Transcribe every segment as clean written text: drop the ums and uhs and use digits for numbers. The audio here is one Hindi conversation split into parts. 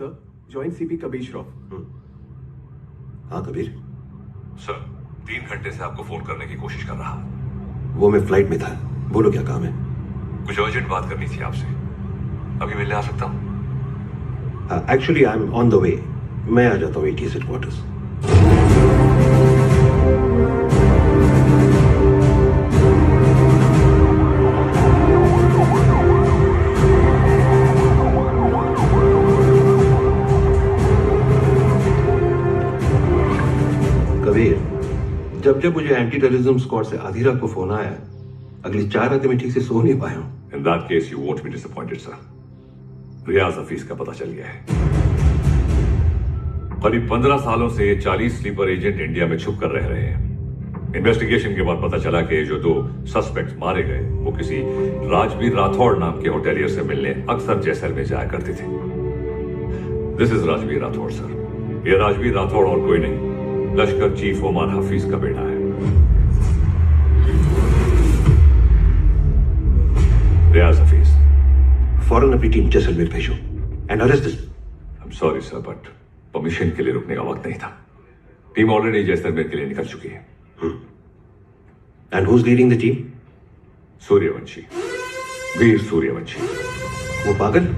Sir, joint CP Kabir Shroff. हाँ कबीर। सर, 3 घंटे से आपको फोन करने की कोशिश कर रहा। वो मैं फ्लाइट में था। बोलो क्या काम है? कुछ अर्जेंट बात करनी थी आपसे। अभी मिलने आ सकता हूँ? Actually I am on the way. मैं आ जाता हूँ ATS हेडक्वार्टर्स। कबीर, जब मुझे एंटी टेररिज्म स्क्वाड से आधी रात को फोन आया, अगली 4 रातें मैं ठीक से सो नहीं पाया हूं। In that case, you won't be disappointed, sir. रियाज हफीज का पता चल गया है। करीब 15 सालों से ये 40 स्लीपर एजेंट इंडिया में छुप कर रह रहे हैं। इन्वेस्टिगेशन के बाद पता चला कि जो 2 सस्पेक्ट मारे गए वो किसी राजवीर राठौड़ नाम के होटेलियर से मिलने अक्सर जैसलमेर जाया करते थे। This is Rajveer Rathore, sir. ये राजवीर राठौड़ और कोई नहीं, लश्कर चीफ ओमर हफीज का बेटा है। रियाज हफीज। फौरन अपनी टीम जैसलमेर भेजो and arrest this. I am sorry sir, but permission के लिए रुकने का वक्त नहीं था। टीम ऑलरेडी जैसलमेर के लिए निकल चुकी है। And who is leading the team? Suryavanshi, Veer Suryavanshi. वो पागल?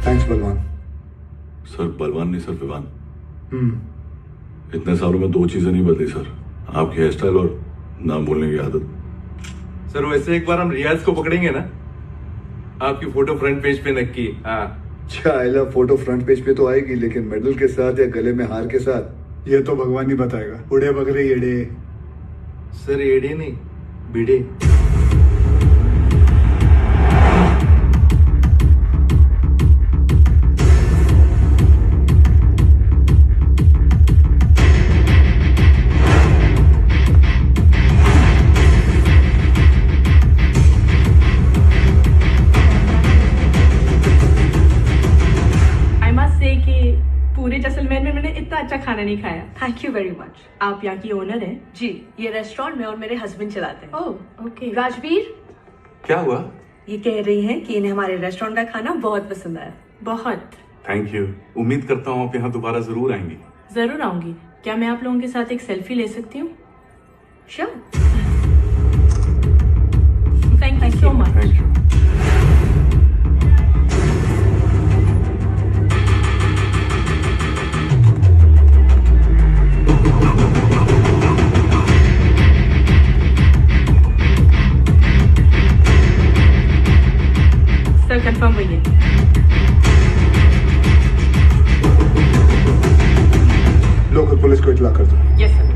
थैंक्स बलवान। सर बलवान नहीं सर, विवान। इतने सालों में 2 चीजें नहीं बदली सर, आपकी हेयर स्टाइल और नाम बोलने की आदत। सर वैसे एक बार हम रियाज को पकड़ेंगे ना, आपकी फोटो फ्रंट पेज पे नक्की। हाँ चाइला फोटो फ्रंट पेज पे तो आएगी, लेकिन मेडल के साथ या गले में हार के साथ ये तो भगवान ही बताएगा। उड़े बगरे एड़े। सर एड़े नहीं, बिड़े। पूरे जैसलमेर में मैंने इतना अच्छा खाना नहीं खाया। Thank you very much. आप यहाँ की ओनर हैं? जी, ये रेस्टोरेंट में और मेरे हस्बैंड चलाते हैं। Oh okay. राजवीर, क्या हुआ? ये कह रही हैं कि इन्हें हमारे रेस्टोरेंट का खाना बहुत पसंद आया। बहुत। Thank you. उम्मीद करता हूँ आप यहाँ दोबारा जरूर आएंगी। जरूर आऊंगी। क्या मैं आप लोगों के साथ एक सेल्फी ले सकती हूँ? Sure. Thank you so much. Thank you. Sir confirm हुई। लोकल पुलिस को इतला कर दो। Yes sir.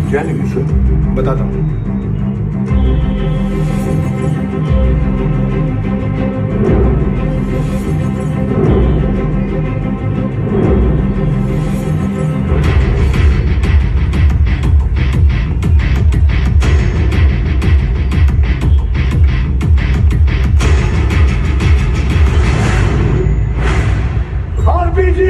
क्या नहीं सर, बताता हूँ। पॉपी जी।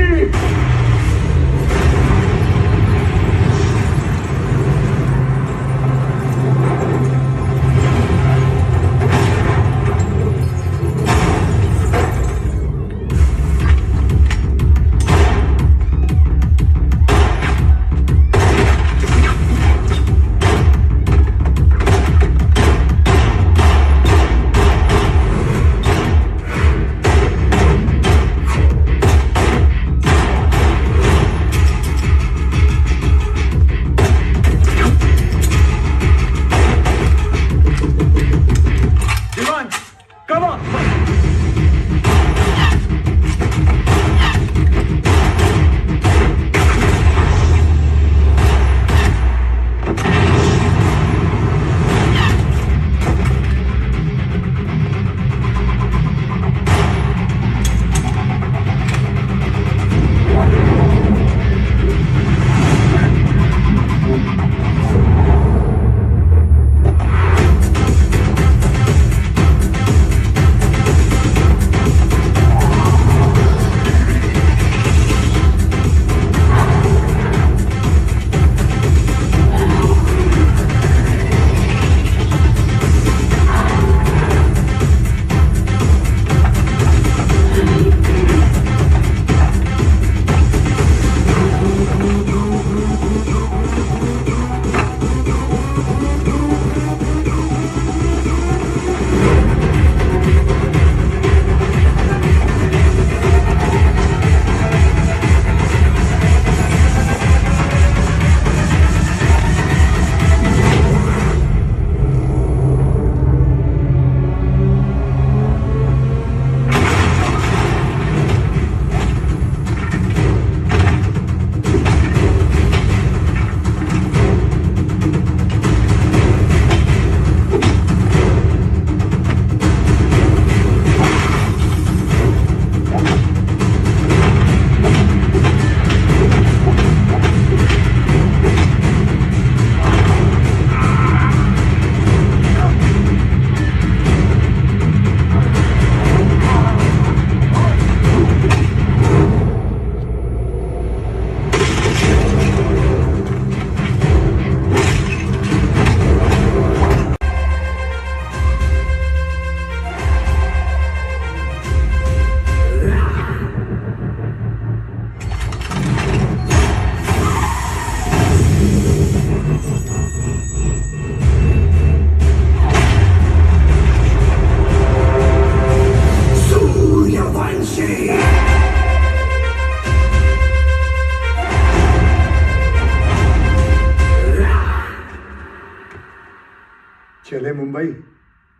चले मुंबई।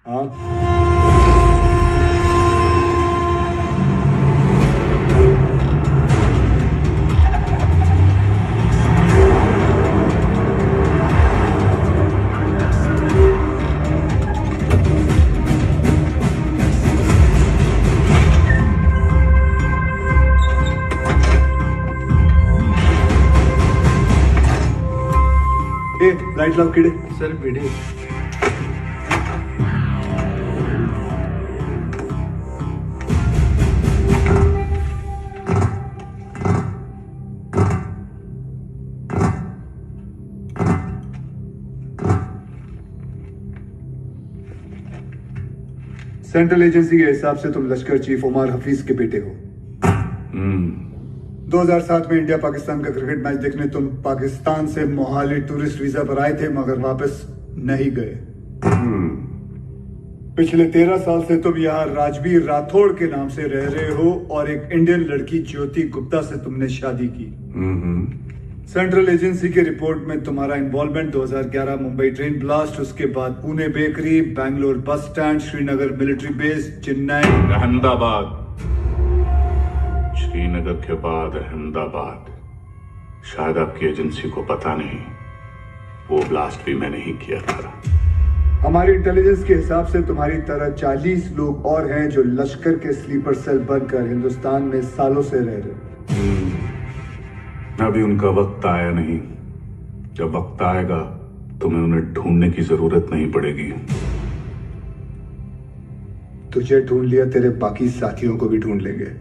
हाँ ए लाइट लाव किडे। सर भिडे सेंट्रल एजेंसी के हिसाब से तुम लश्कर चीफ उमर हफीज के बेटे हो। 2007 में इंडिया पाकिस्तान का क्रिकेट मैच देखने तुम पाकिस्तान से मोहाली टूरिस्ट वीजा पर आए थे, मगर वापस नहीं गए। पिछले 13 साल से तुम यहाँ राजवीर राठौड़ के नाम से रह रहे हो और एक इंडियन लड़की ज्योति गुप्ता से तुमने शादी की। सेंट्रल एजेंसी की रिपोर्ट में तुम्हारा इन्वॉल्वमेंट 2011 मुंबई ट्रेन ब्लास्ट, उसके बाद Pune bakery, Bangalore bus stand, Srinagar military base, Chennai, Ahmedabad, Srinagar के बाद अहमदाबाद। शायद आपकी एजेंसी को पता नहीं, वो ब्लास्ट भी मैंने ही किया था। हमारी इंटेलिजेंस के हिसाब से तुम्हारी तरह 40 लोग और हैं जो लश्कर के स्लीपर सेल बनकर हिंदुस्तान में सालों से रह रहे। अभी उनका वक्त आया नहीं। जब वक्त आएगा तुम्हें उन्हें ढूंढने की जरूरत नहीं पड़ेगी। तुझे ढूंढ लिया, तेरे बाकी साथियों को भी ढूंढ लेंगे।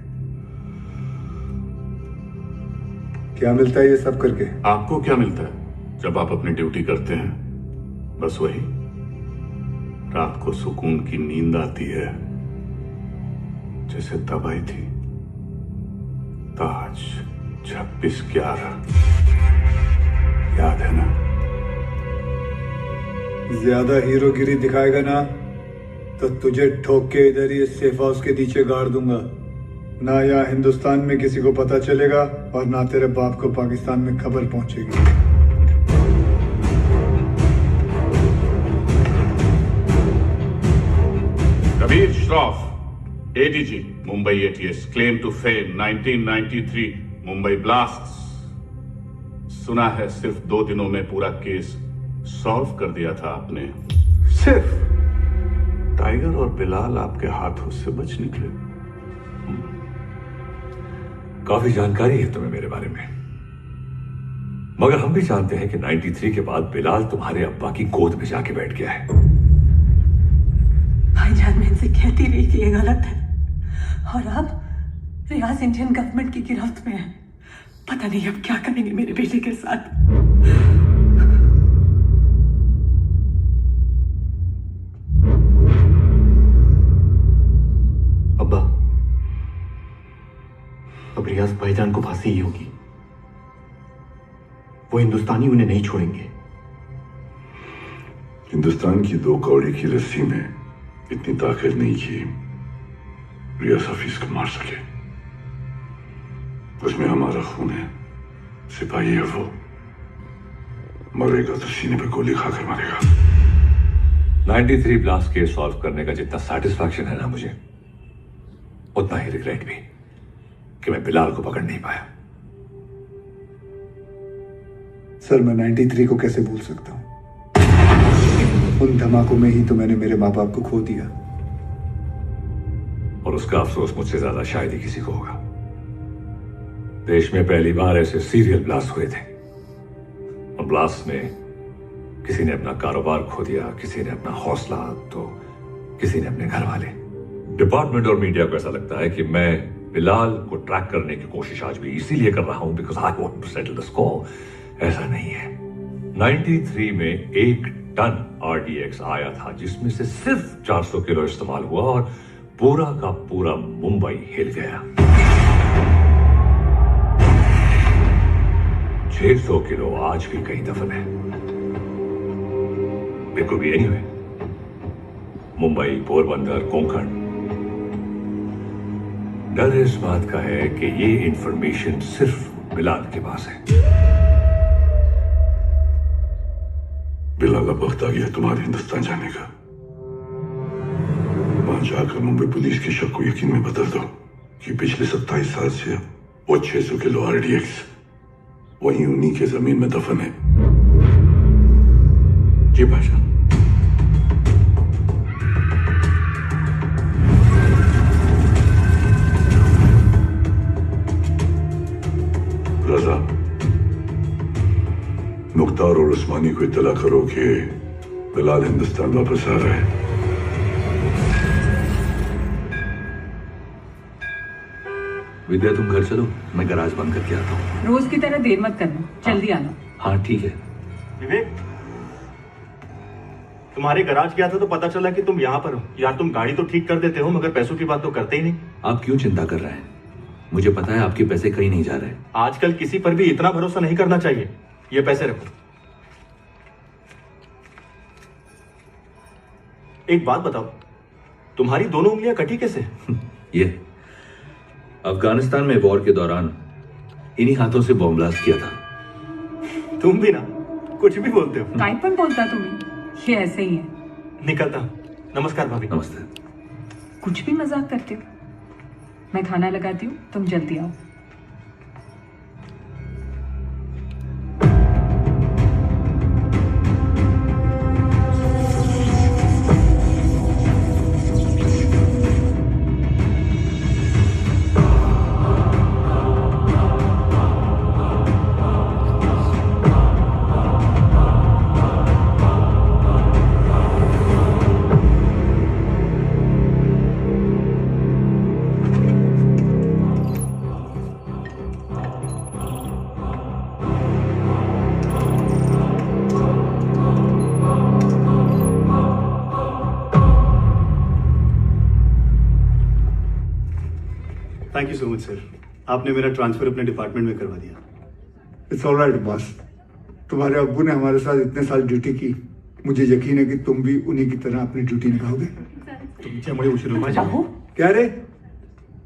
क्या मिलता है ये सब करके? आपको क्या मिलता है जब आप अपनी ड्यूटी करते हैं? बस वही, रात को सुकून की नींद आती है, जैसे तब आई थी ताज 26/11, याद है ना? ज्यादा हीरोगिरी दिखाएगा ना तो तुझे ठोक के इधर ही सेफ हाउस के नीचे गाड़ दूंगा। ना यहाँ हिंदुस्तान में किसी को पता चलेगा और ना तेरे बाप को पाकिस्तान में खबर पहुंचेगी। Kabir Shroff, ADG, Mumbai ATS, claim to fame 1993 Mumbai blasts. सुना है सिर्फ 2 दिनों में पूरा केस सॉल्व कर दिया था आपने। सिर्फ टाइगर और बिलाल आपके हाथों से बच निकले। काफी जानकारी है तुम्हें मेरे बारे में, मगर हम भी जानते हैं कि 93 के बाद बिलाल तुम्हारे अब्बा की गोद में जाके बैठ गया है। भाईजान मैं इनसे कहती रही कि ये गलत है, और अब रियाज इंडियन गवर्नमेंट की गिरफ्त में है। पता नहीं अब क्या करेंगे मेरे बेटे के साथ। अब्बा, अब रियाज भाईजान को फांसी ही होगी। वो हिंदुस्तानी उन्हें नहीं छोड़ेंगे। हिंदुस्तान की 2 कौड़ी की रस्सी में इतनी ताकत नहीं कि रियाज हफीज को मार सके। उसमें हमारा खून है, सिपाही है वो। मरेगा तो सीने पे गोली खाकर मरेगा। 93 ब्लास्ट केस सॉल्व करने का जितना सेटिस्फैक्शन है ना मुझे, उतना ही रिग्रेट भी कि मैं बिलाल को पकड़ नहीं पाया। सर मैं 93 को कैसे भूल सकता हूं? उन धमाकों में ही तो मैंने मेरे माँ बाप को खो दिया। और उसका अफसोस मुझसे ज्यादा शायद ही किसी को होगा। देश में पहली बार ऐसे सीरियल ब्लास्ट हुए थे, और ब्लास्ट में किसी ने अपना कारोबार खो दिया, किसी ने अपना हौसला, तो किसी ने अपने घर वाले। डिपार्टमेंट और मीडिया को ऐसा लगता है कि मैं बिलाल को ट्रैक करने की कोशिश आज भी इसीलिए कर रहा हूं because I want to settle the score. ऐसा नहीं है। 93 में 1 टन RDX आया था, जिसमें से सिर्फ 400 किलो इस्तेमाल हुआ और पूरा का पूरा मुंबई हिल गया। 600 किलो आज भी कहीं दफन है। It could be anywhere. Mumbai, Porbandar, Konkan. डर इस बात का है कि ये इंफॉर्मेशन सिर्फ बिलाल के पास है। बिलाल अब वक्त आ गया तुम्हारे हिंदुस्तान जाने का। वहां जाकर मुंबई पुलिस के शक को यकीन में बदल दो कि पिछले 27 साल से वो 600 किलो RDX वहीं उन्हीं के जमीन में दफन है। जी भाषा। रजा, मुख्तार और उस्मानी को इत्तला करो कि बिलाल हिंदुस्तान वापस आ रहा है। विद्या तुम घर चलो, मैं गैराज बंद करके आता हूँ। रोज की तरह देर मत करना, जल्दी आना। हाँ ठीक है। विवेक, तुम्हारे गैराज गया था तो पता चला कि तुम यहाँ पर हो। यार तुम गाड़ी तो ठीक कर देते हो मगर पैसों की बात तो करते ही नहीं। आप क्यों चिंता कर रहे हैं? मुझे पता है आपके पैसे कहीं नहीं जा रहे। आजकल किसी पर भी इतना भरोसा नहीं करना चाहिए। ये पैसे रखो। एक बात बताओ, तुम्हारी दोनों उंगलियां कटी कैसे? ये अफगानिस्तान में वॉर के दौरान इन्हीं हाथों से बॉम्ब ब्लास्ट किया था। तुम भी ना कुछ भी बोलते हो। टाइम पर बोलता तुम्हें, ये ऐसे ही है। निकलता हूं। नमस्कार भाभी। नमस्ते। कुछ भी मजाक करते हो। मैं खाना लगाती हूँ, तुम जल्दी आओ। Thank you so much sir, आपने मेरा ट्रांसफर अपने डिपार्टमेंट में करवा दिया। It's alright boss. तुम्हारे अब्बू ने हमारे साथ इतने साल ड्यूटी की, मुझे यकीन है कि तुम भी उन्हीं की तरह अपनी ड्यूटी निभाओगे। तुमच्यामुळे उशीर होईल। क्या रे,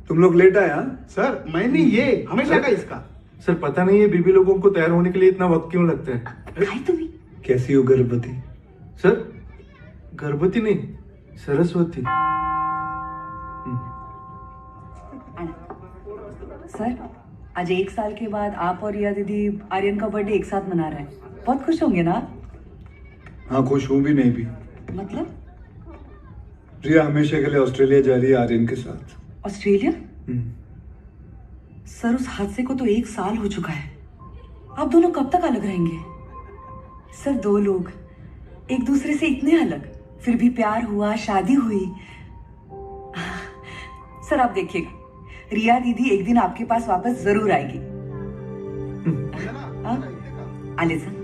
तुम लोग लेट आए? हाँ सर मैं नहीं, ये हमेशा का इसका। सर पता नहीं है बीबी लोगों को तैयार होने के लिए इतना वक्त क्यों लगता है। कैसी हो गर्भवती? सर गर्भवती नहीं, सरस्वती। सर आज 1 साल के बाद आप और रिया दीदी आर्यन का बर्थडे एक साथ मना रहे हैं, बहुत खुश होंगे ना? हाँ खुश हूँ भी नहीं भी। मतलब? रिया हमेशा के लिए ऑस्ट्रेलिया जा रही है आर्यन के साथ। ऑस्ट्रेलिया? सर उस हादसे को तो 1 साल हो चुका है, आप दोनों कब तक अलग रहेंगे? सर 2 लोग एक दूसरे से इतने अलग, फिर भी प्यार हुआ, शादी हुई। सर आप देखिएगा, रिया दीदी एक दिन आपके पास वापस जरूर आएगी। आलिसन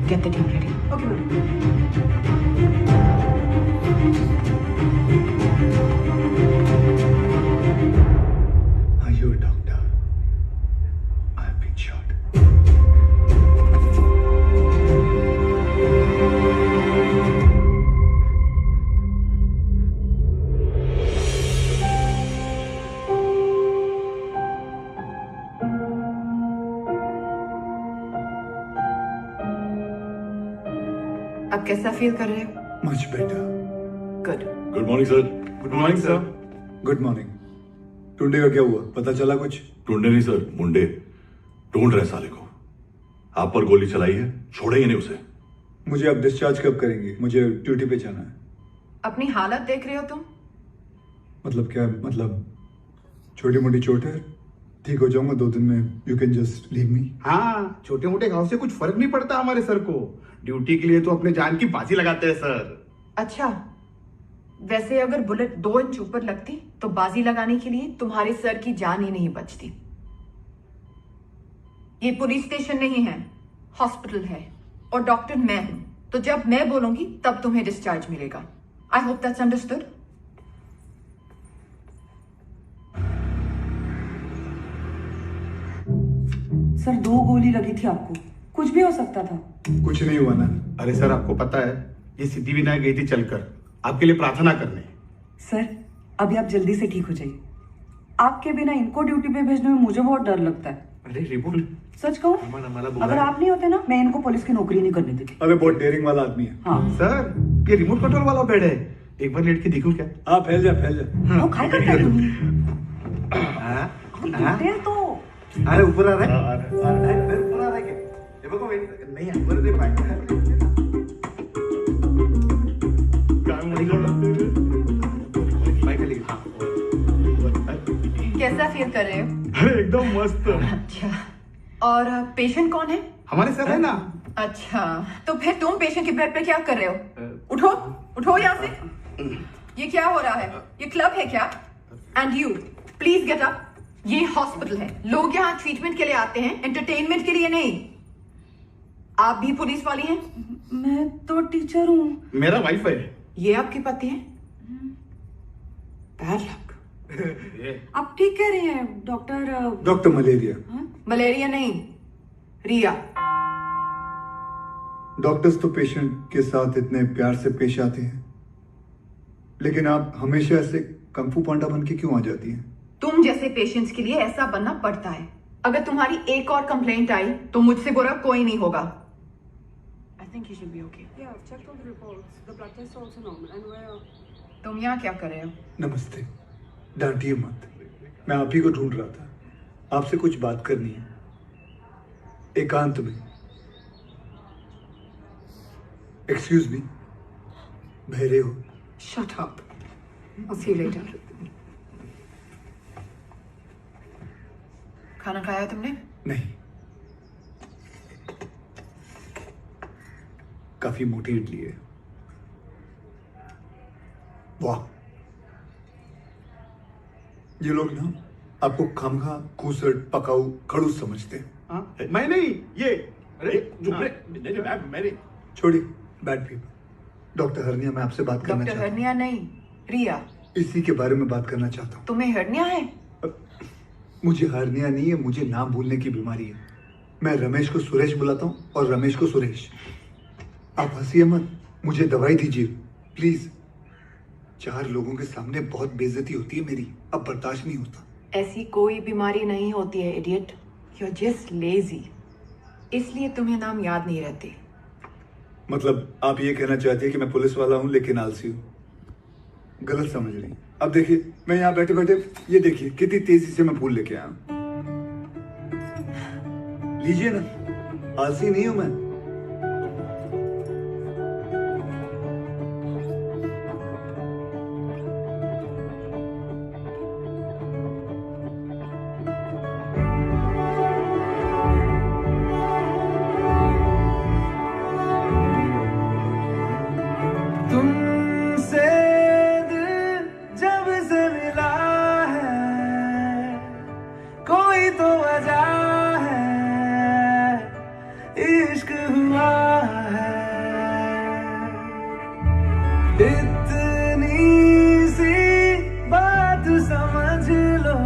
Get the team ready. Okay, ma'am. Are you a doctor? I have been shot. अब कैसा फील कर रहे हो? Much better. Good. Good morning sir. Good morning sir. Good morning. टुंडे का क्या हुआ, पता चला कुछ? ढूंढे नहीं सर, मुंडे ढूंढ रहे साले को। आप पर गोली चलाई है, छोड़ेंगे नहीं उसे। मुझे अब डिस्चार्ज कब करेंगे? मुझे ड्यूटी पे जाना है। अपनी हालत देख रहे हो तुम? मतलब क्या? मतलब छोटी मोटी चोट है, ठीक हो जाऊंगा 2 दिन में। You can just leave me. हाँ, छोटे मोटे घाव से कुछ फर्क नहीं पड़ता हमारे सर को। ड्यूटी के लिए तो अपने जान की बाजी लगाते हैं सर। अच्छा, वैसे अगर बुलेट 2 इंच ऊपर लगती तो बाजी लगाने के लिए तुम्हारे सर की जान ही नहीं बचती। ये पुलिस स्टेशन नहीं है, हॉस्पिटल है, और डॉक्टर मैं हूं, तो जब मैं बोलूंगी तब तुम्हें डिस्चार्ज मिलेगा। I hope that's understood. Sir 2 गोली लगी थी आपको, कुछ भी हो सकता था। कुछ नहीं हुआ ना? अरे सर आपको पता है, ये सिद्धि विनायक गई थी चलकर आपके लिए प्रार्थना करने। सर अभी आप जल्दी से ठीक हो जाइए, आपके बिना इनको ड्यूटी पे भेजने में मुझे बहुत डर लगता है। अरे रिपोर्ट सच कहूँ, अगर आप नहीं होते ना, मैं इनको पुलिस की नौकरी नहीं करने देती। अरे बहुत डेयरिंग वाला आदमी है। हाँ सर, ये रिमोट कंट्रोल वाला बेड है, एक बार लेट के देखूं क्या? हाँ फैल जा फैल जा। वो काय करताय तुम्ही? तो अरे ऊपर आ रहा है। अरे ऊपर आ रहा है क्या? ये बघा नहीं आहे, वर दे पाय। कैसा फील कर रहे हो? अरे एकदम मस्त। अच्छा, और पेशेंट कौन है? हमारे सर है ना। अच्छा, तो फिर तुम पेशेंट के बेड पे क्या कर रहे हो? उठो उठो यहाँ से। ये क्या हो रहा है? ये क्लब है क्या? And you please get up. ये हॉस्पिटल है, लोग यहाँ ट्रीटमेंट के लिए आते हैं, एंटरटेनमेंट के लिए नहीं। आप भी पुलिस वाली हैं? मैं तो टीचर हूँ। मेरा वाइफ है। ये आपके पति हैं? Bad luck. आप ठीक कह रही हैं डॉक्टर। Doctor malaria. मलेरिया नहीं, रिया। डॉक्टर्स तो पेशेंट के साथ इतने प्यार से पेश आते हैं, लेकिन आप हमेशा ऐसे कंफू पांडा बन के क्यों आ जाती हैं? तुम जैसे पेशेंट्स के लिए ऐसा बनना पड़ता है। अगर तुम्हारी एक और कंप्लेंट आई तो मुझसे बुरा कोई नहीं होगा। I think you should be okay. तुम यहाँ क्या कर रहे हो? नमस्ते, डांटिए मत, मैं आप ही को ढूंढ रहा था। आपसे कुछ बात करनी है, एकांत में। एक्सक्यूज मी, बहरे हो? Shut up, I'll see you later. खाना खाया तुमने? नहीं। काफी मोटी इडली है। वाह, ये लोग ना आपको खामखा खूसट पकाऊ खड़ूस समझते हैं। मैं नहीं, ये मेरे छोड़ी बैड पीपल। डॉक्टर हरनिया, मैं आपसे बात करना डॉक्टर चाहता हरनिया नहीं, रिया। इसी के बारे में बात करना चाहता हूँ। तुम्हें हरनिया है? मुझे हरनिया नहीं है, मुझे नाम भूलने की बीमारी है। मैं रमेश को सुरेश बुलाता हूँ और रमेश को सुरेश। आप हंसिए मत, मुझे दवाई दीजिए प्लीज। 4 लोगों के सामने बहुत बेइज्जती होती है मेरी, अब बर्दाश्त नहीं होता। ऐसी कोई बीमारी नहीं होती है idiot, you are just lazy, इसलिए तुम्हें नाम याद नहीं रहते। मतलब आप ये कहना चाहते हैं कि मैं पुलिस वाला हूँ लेकिन आलसी हूँ? गलत समझ रही। अब देखिए, मैं यहाँ बैठे बैठे ये देखिए कितनी तेजी से मैं फूल लेके आया हूँ। लीजिए ना, आलसी नहीं हूं मैं। तुमसे दिल जब से मिला है, कोई तो वजह है, इश्क हुआ है। इतनी सी बात समझ लो,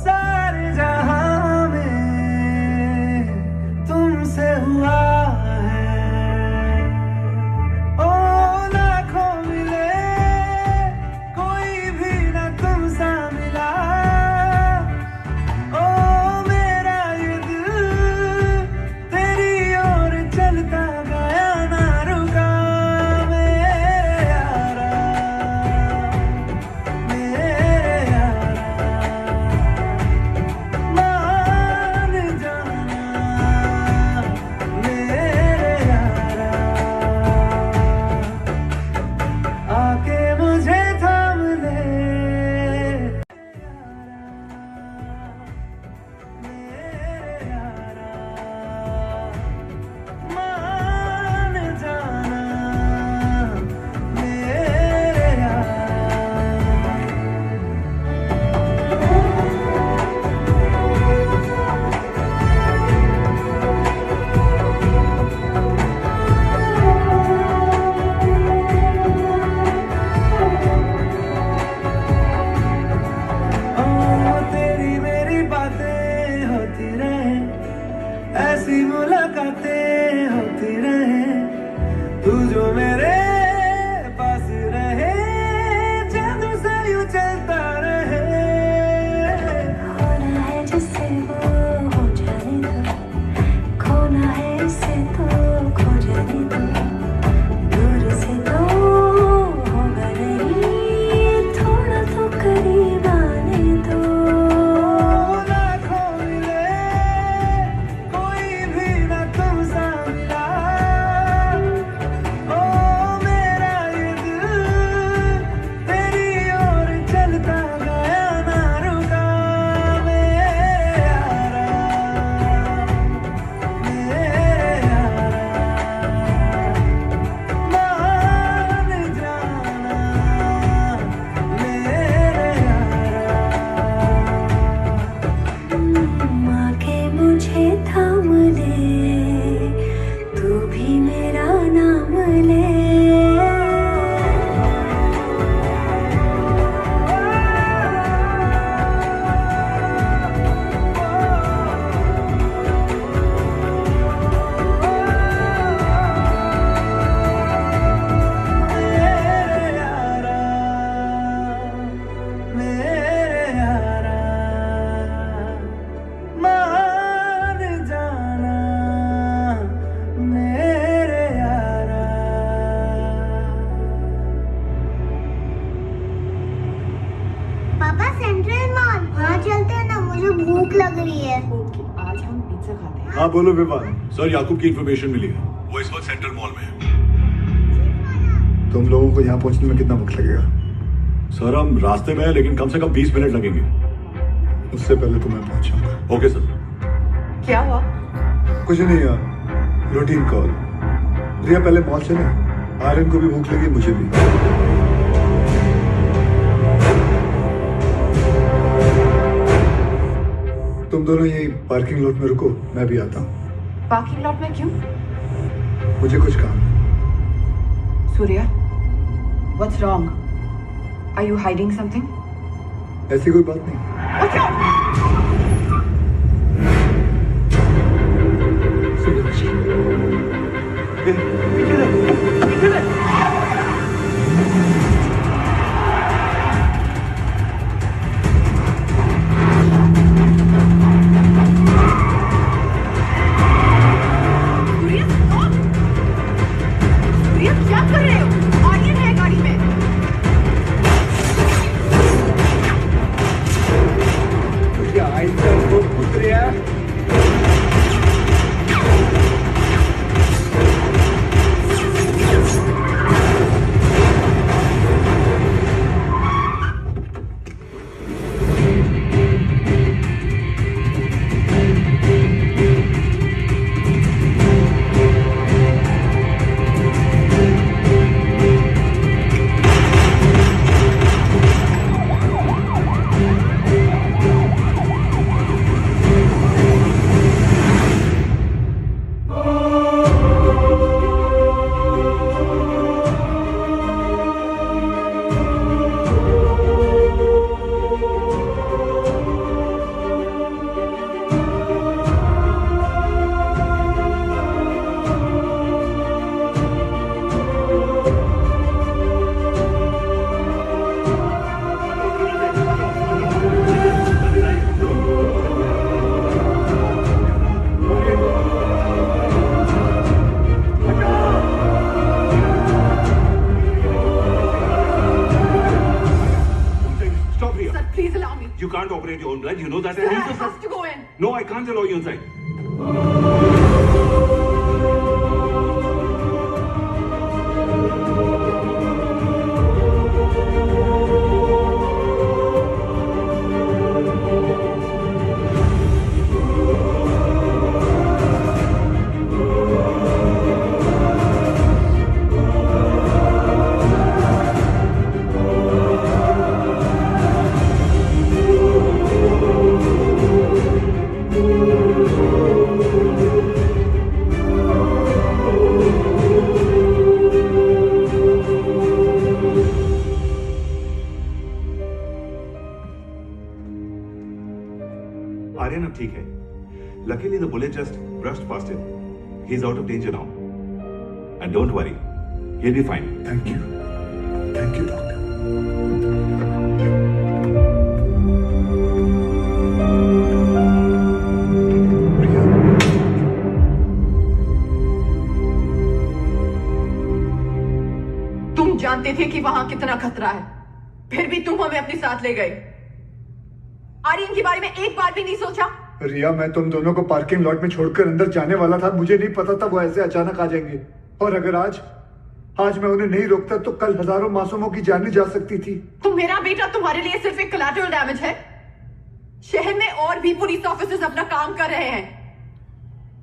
सारे जहां में तुमसे हुआ है। ओ लाखों मिले, कोई भी ना तुम सा मिला। ओ मेरा ये दिल तेरी ओर चलता गया, ना रुका। मेरे यारा, मेरे यारा, मान जाना मेरे यारा, आके मुझे थाम ले। मेरे यारा, मान जाना मेरे यारा। ओ तेरी मेरी बातें होती रहे, ऐसी मुलाकातें होती रहे, तू जो मेरे पास रहे, जादू सा यूं चलता रहे। होना है जिससे वो हो जाने दो, खोना है इससे तो खो जाने दो, दूर से तो होगा नहीं, थोड़ा तो करीब आने दो। लाखों मिले, कोई भी ना तुम सा मिला। ओ मेरा ये दिल तेरी ओर चलता गया, ना रुका। मेरे यारा, मेरे यारा, मान जाना मेरे यारा। आके मुझे थाम ले, तू भी मेरा नाम ले। मेरे यारा, मेरे यारा, मान जाना मेरे यारा। पापा सेंट्रल मॉल वहाँ चलते हैं ना, मुझे भूख लग रही है। ओके, आज हम पिज्जा खाते हैं। हाँ बोलो विवान। सर, याकूब की इंफॉर्मेशन मिली है, वो इस वक्त सेंट्रल मॉल में है। तुम लोगों को यहाँ पहुंचने में कितना वक्त लगेगा? सर, हम रास्ते में हैं, लेकिन कम से कम 20 मिनट लगेंगे। उससे पहले तो मैं पहुंचूंगा। Okay sir. क्या हुआ? कुछ नहीं यार, रूटीन कॉल। रिया पहले मॉल चले, आर्यन को भी भूख लगी, मुझे भी। तुम दोनों यही पार्किंग लॉट में रुको, मैं भी आता हूँ। पार्किंग लॉट में क्यों? मुझे कुछ काम है। Surya, what's wrong? Are you hiding something? ऐसी कोई बात नहीं। Watch out! क्या कर रहे हो? आर्यन है गाड़ी में। क्या आइसर को उतरिया? You can't operate your own blood. You know that. Sir, I have to go in. No, I can't allow you inside. Aryan अब ठीक है. Luckily the bullet just brushed past him. He's out of danger now. And don't worry, he'll be fine. Thank you. Thank you, doctor. तुम जानते थे कि वहां कितना खतरा है, फिर भी तुम हमें अपने साथ ले गए। आर्यन के बारे में एक बार भी नहीं सोचा? रिया, मैं तुम दोनों को पार्किंग लॉट में छोड़कर अंदर जाने वाला था। मुझे नहीं पता था वो ऐसे अचानक आ जाएंगे। और अगर आज मैं उन्हें नहीं रोकता तो कल हजारों मासूमों की जानें जा सकती थी। तो मेरा बेटा तुम्हारे लिए सिर्फ एक कोलैटरल डैमेज है। शहर में और भी पुलिस ऑफिसर्स अपना काम कर रहे हैं,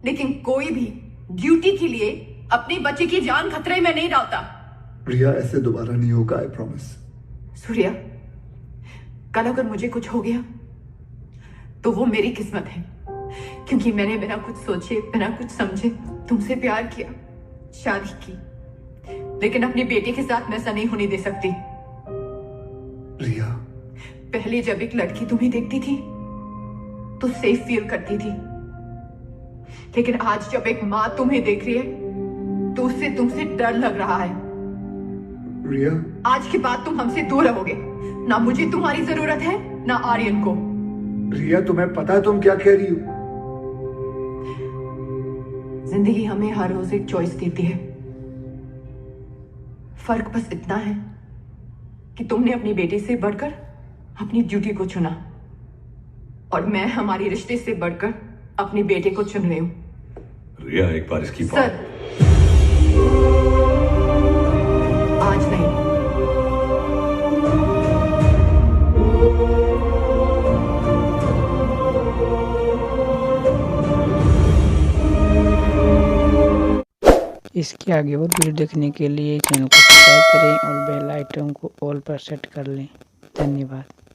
लेकिन कोई भी ड्यूटी के लिए अपने बच्चे की जान खतरे में नहीं डालता। रिया, ऐसे दोबारा नहीं होगा, आई प्रॉमिस। सूर्या, कल अगर मुझे कुछ हो गया तो वो मेरी किस्मत है, क्योंकि मैंने बिना कुछ सोचे, बिना कुछ समझे तुमसे प्यार किया, शादी की। लेकिन अपनी बेटी के साथ मैं ऐसा नहीं होने दे सकती। रिया, पहले जब एक लड़की तुम्हें देखती थी तो सेफ फील करती थी, लेकिन आज जब एक माँ तुम्हें देख रही है तो उससे तुमसे डर लग रहा है। रिया, आज के बाद तुम हमसे दूर रहोगे। ना मुझे तुम्हारी जरूरत है, ना आर्यन को। रिया, तुम्हें पता है तुम क्या कह रही हो? जिंदगी हमें हर रोज एक चॉइस देती है। फर्क बस इतना है कि तुमने अपनी बेटी से बढ़कर अपनी ड्यूटी को चुना, और मैं हमारे रिश्ते से बढ़कर अपने बेटे को चुन रही हूं। रिया, एक बार इसकी सर, आज नहीं। इसके आगे और वीडियो देखने के लिए चैनल को सब्सक्राइब करें और बेल आइकन को ऑल पर सेट कर लें। धन्यवाद।